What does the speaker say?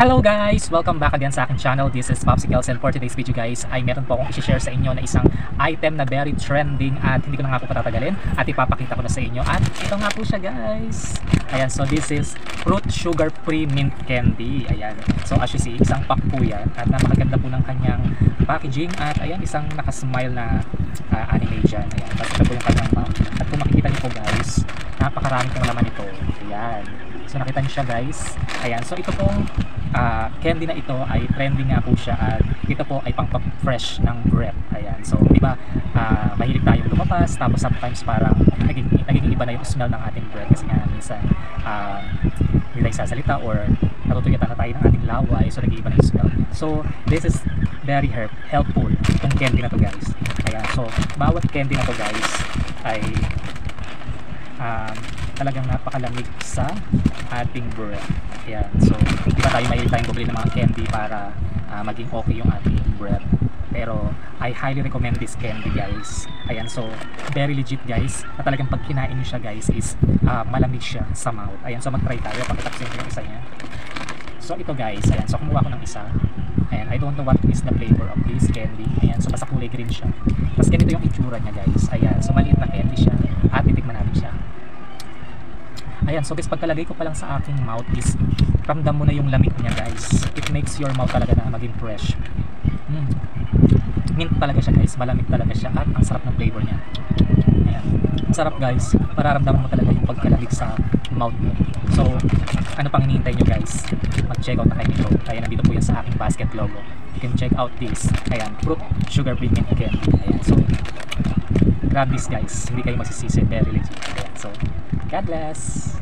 Hello guys! Welcome back again sa aking channel. This is Popsicles, and for today's video guys ay meron po akong i-share sa inyo na isang item na very trending at hindi ko na nga po patatagalin at ipapakita ko na sa inyo. At ito nga po siya guys. Ayan, so this is fruit sugar free mint candy. Ayan, so as you see, isang pack po yan at napakaganda po ng kanyang packaging. At ayan, isang nakasmile na anime dyan. Ayan, tapos ito po yung kanyang mouth. At kung makikita niyo po guys, napakarami pong naman ito. Ayan, so nakita niyo siya guys. Ayan, so ito pong candy na ito ay trending nga po siya at ito po ay pang-fresh ng breath. Ayan, so diba mahilig tayong lumabas tapos sometimes parang nagiging iba na yung smell ng ating breath kasi nga minsan hindi tayo sasalita or natutuyatan na tayo ng ating laway, so nag-iiba na yung smell. So this is very helpful itong candy na to guys. Ayan, so bawat candy na to guys ay talagang napakalamig sa ating breath. Ayan, so di ba tayo mahilig tayong bumili ng mga candy para maging okay yung ating breath, pero I highly recommend this candy guys. Ayan, so very legit guys na talagang pag kinain nyo siya guys is malamig siya sa mouth. Ayan, so mag-try tayo, pakitapsin ko yung isa niya. So ito guys, ayan, so kumuha ko ng isa. Ayan, I don't know what is the flavor of this candy. Ayan, so basta kulay green siya. Tapos ganito yung itsura niya guys. Ayan, so maliit na candy siya at titikman natin siya. Ayan, so guys, pagkalagay ko pa lang sa aking mouth is ramdam mo na yung lamig niya guys. It makes your mouth talaga na maging fresh. Mint talaga siya guys, malamig talaga siya at ang sarap ng flavor niya. Ayan, ang sarap guys, mararamdaman mo talaga yung pagkalamig sa mouth mo. So ano pang hinihintay nyo guys, mag-check out na kayo nito. Ayan, nandito po yan sa aking basket logo. You can check out this. Ayan, fruit sugar free mint candy. Ayan, so grab this guys, hindi kayo masisisi, very legit. Ayan, so God bless.